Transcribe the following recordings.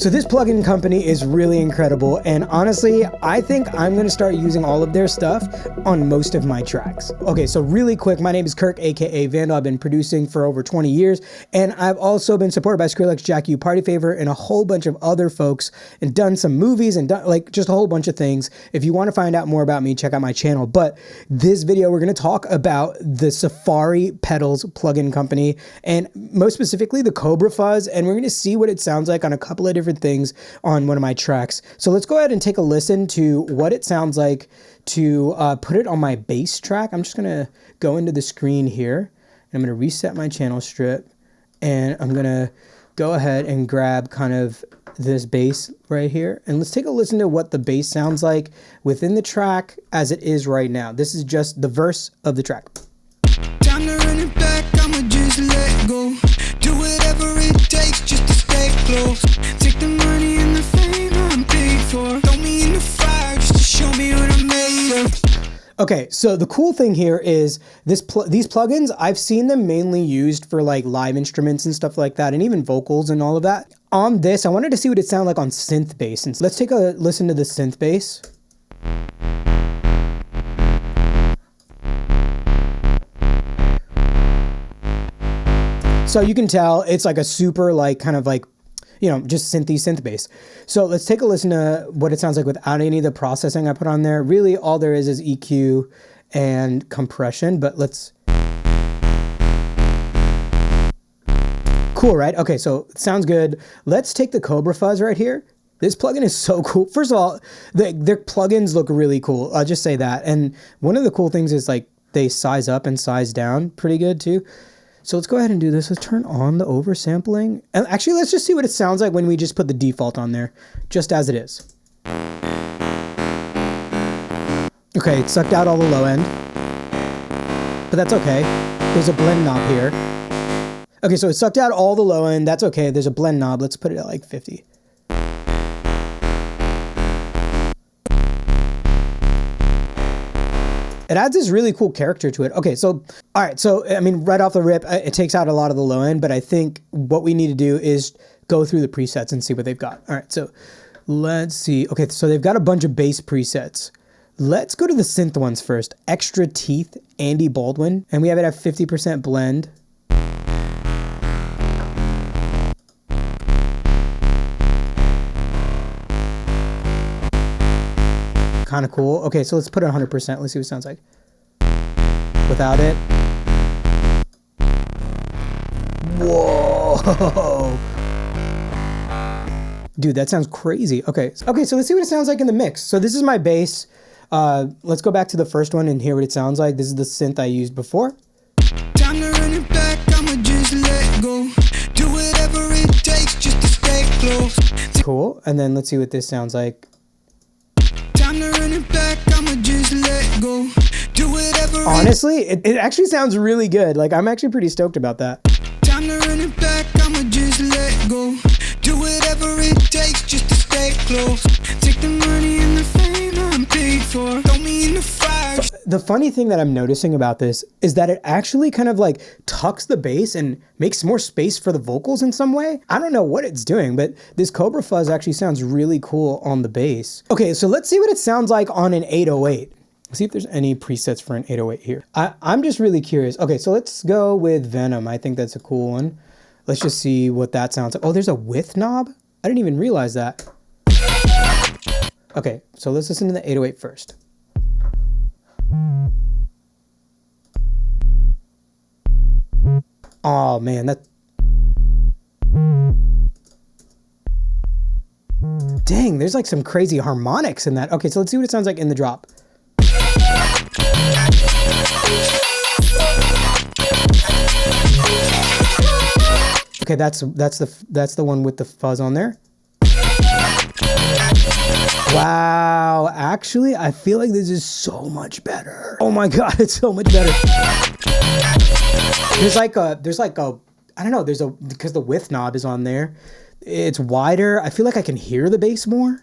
So this plugin company is really incredible, and honestly, I think I'm gonna start using all of their stuff on most of my tracks. Okay, so really quick, my name is Kirk, aka Vandal. I've been producing for over 20 years, and I've also been supported by Skrillex, Jack U, Party Favor, and a whole bunch of other folks, and done some movies and done like just a whole bunch of things. If you want to find out more about me, check out my channel. But this video, we're gonna talk about the Safari Pedals plugin company, and most specifically the Cobra Fuzz, and we're gonna see what it sounds like on a couple of different things on one of my tracks. So let's go ahead and take a listen to what it sounds like to put it on my bass track. I'm just gonna go into the screen here, and I'm gonna reset my channel strip, and I'm gonna go ahead and grab kind of this bass right here, and let's take a listen to what the bass sounds like within the track as it is right now. This is just the verse of the track. Time to run it back, I'ma just let go. Do whatever it takes just to stay close. Take the money and the fame I'm paid for. Throw me in the fire just to show me what I'm made of. Okay, so the cool thing here is these plugins, I've seen them mainly used for like live instruments and stuff like that, and even vocals and all of that. On this, I wanted to see what it sounded like on synth bass, and so let's take a listen to the synth bass. So you can tell it's like a super like kind of like, you know, just synth bass. So let's take a listen to what it sounds like without any of the processing I put on there. Really all there is EQ and compression, but let's... Cool, right? Okay, so it sounds good. Let's take the Cobra Fuzz right here. This plugin is so cool. First of all, their plugins look really cool. I'll just say that. And one of the cool things is like they size up and size down pretty good too. So let's go ahead and do this. Let's turn on the oversampling. And actually, let's just see what it sounds like when we just put the default on there, just as it is. Okay, it sucked out all the low end, but that's okay. There's a blend knob here. Okay, so it sucked out all the low end. That's okay. There's a blend knob. Let's put it at like 50. It adds this really cool character to it. Okay, so, all right, so, I mean, right off the rip, it takes out a lot of the low end, but I think what we need to do is go through the presets and see what they've got. All right, so let's see. Okay, so they've got a bunch of bass presets. Let's go to the synth ones first. Extra Teeth, Andy Baldwin, and we have it at 50% blend. Kind of cool. Okay, so let's put it 100%. Let's see what it sounds like without it. Whoa. Dude, that sounds crazy. Okay, so let's see what it sounds like in the mix. So this is my bass. Let's go back to the first one and hear what it sounds like. This is the synth I used before. Time to run it back, I'ma just let go. Do whatever it takes just to stay close. Cool. And then let's see what this sounds like. Time to run it back, I'ma just let go. Do whatever. Honestly, it actually sounds really good. Like, I'm actually pretty stoked about that. Time to run it back, I'ma just let go. Do whatever it takes just to stay close. Take the money and the fame I'm paid for. Throw me in the fire. So the funny thing that I'm noticing about this is that it actually kind of like tucks the bass and makes more space for the vocals in some way. I don't know what it's doing, but this Cobra Fuzz actually sounds really cool on the bass. Okay, so let's see what it sounds like on an 808. See if there's any presets for an 808 here. I'm just really curious. Okay, so let's go with Venom. I think that's a cool one. Let's just see what that sounds like. Oh, there's a width knob? I didn't even realize that. Okay, so let's listen to the 808 first. Oh man, that... Dang, there's like some crazy harmonics in that. Okay, so let's see what it sounds like in the drop. Okay, that's the one with the fuzz on there. Wow, actually, I feel like this is so much better. Oh my God, it's so much better. There's like a, I don't know, because the width knob is on there. It's wider. I feel like I can hear the bass more.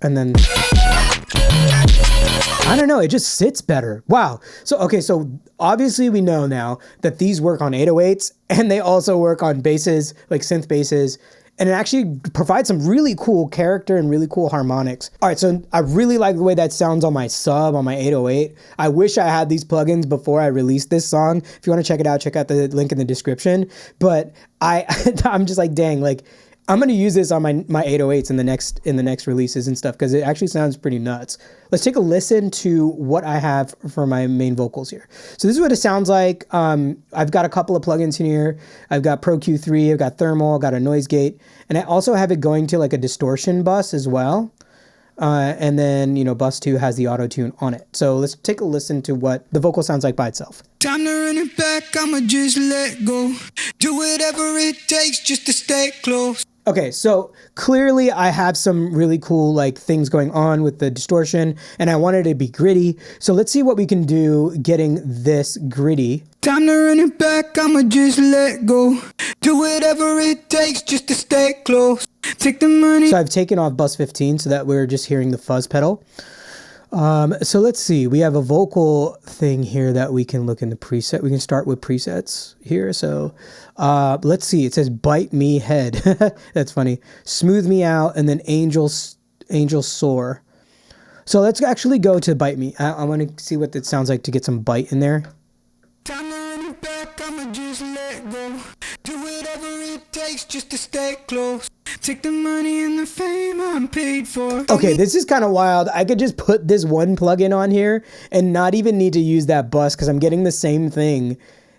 And then I don't know, it just sits better. Wow. So, okay, so obviously we know now that these work on 808s and they also work on basses, like synth basses, and it actually provides some really cool character and really cool harmonics. All right, so I really like the way that sounds on my sub, on my 808. I wish I had these plugins before I released this song. If you want to check it out, check out the link in the description. But I'm just like, dang, like, I'm gonna use this on my 808s in the next releases and stuff because it actually sounds pretty nuts. Let's take a listen to what I have for my main vocals here. So this is what it sounds like. I've got a couple of plugins in here. I've got Pro Q3, I've got Thermal, I've got a noise gate, and I also have it going to like a distortion bus as well. And then, you know, bus 2 has the auto tune on it. So let's take a listen to what the vocal sounds like by itself. Time to run it back, I'ma just let go. Do whatever it takes just to stay close. Okay, so clearly I have some really cool like things going on with the distortion and I wanted it to be gritty. So let's see what we can do getting this gritty. Time to run it back, I'ma just let go. Do whatever it takes just to stay close. Take the money. So I've taken off bus 15 so that we're just hearing the fuzz pedal. So let's see, we have a vocal thing here that we can look in the preset. We can start with presets here. So let's see, it says bite me head. That's funny. Smooth me out, and then angel soar. So let's actually go to bite me. I want to see what it sounds like to get some bite in there. Time to run it back, I'ma just let go. Do whatever it takes just to stay close. Take the money and the fame I'm paid for. Okay, this is kind of wild. I could just put this one plugin on here and not even need to use that bus because I'm getting the same thing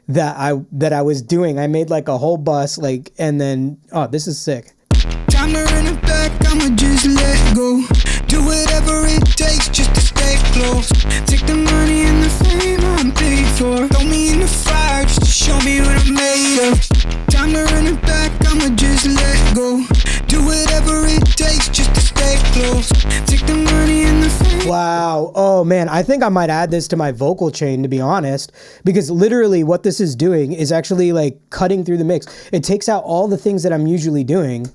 that I was doing. I made like a whole bus, like, and then, oh, this is sick. Time to run it back, I'ma just let go. Do whatever it takes just to stay close. Take the money and the fame I'm paid for. Throw me in the fire just to show me what I'm made of. Time to run it back, I'ma just let go. Do whatever it takes just to stay close. Take the money and the fame. Wow. Oh man, I think I might add this to my vocal chain, to be honest, because literally what this is doing is actually like cutting through the mix. It takes out all the things that I'm usually doing.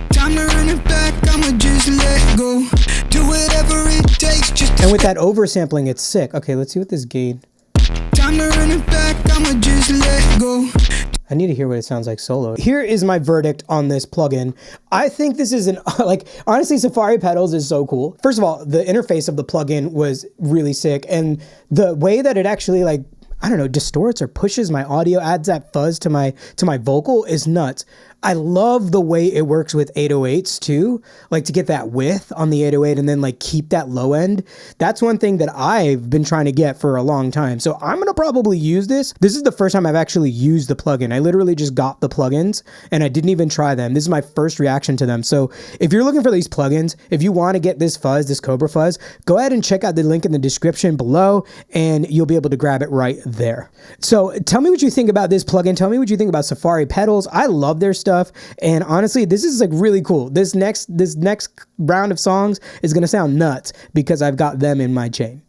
Time to run it back, I'ma just let go. Do whatever it takes just to. And with that oversampling, it's sick. Okay, let's see what this gain. Time to run it back, I'ma just let go. I need to hear what it sounds like solo. Here is my verdict on this plugin. I think this is like, honestly, Safari Pedals is so cool. First of all, the interface of the plugin was really sick. And the way that it actually like, I don't know, distorts or pushes my audio, adds that fuzz to my vocal is nuts. I love the way it works with 808s too, like to get that width on the 808 and then like keep that low end. That's one thing that I've been trying to get for a long time. So I'm going to probably use this. This is the first time I've actually used the plugin. I literally just got the plugins and I didn't even try them. This is my first reaction to them. So if you're looking for these plugins, if you want to get this fuzz, this Cobra fuzz, go ahead and check out the link in the description below and you'll be able to grab it right there. So tell me what you think about this plugin. Tell me what you think about Safari Pedals. I love their stuff. And honestly, this is like really cool. This next round of songs is going to sound nuts because I've got them in my chain.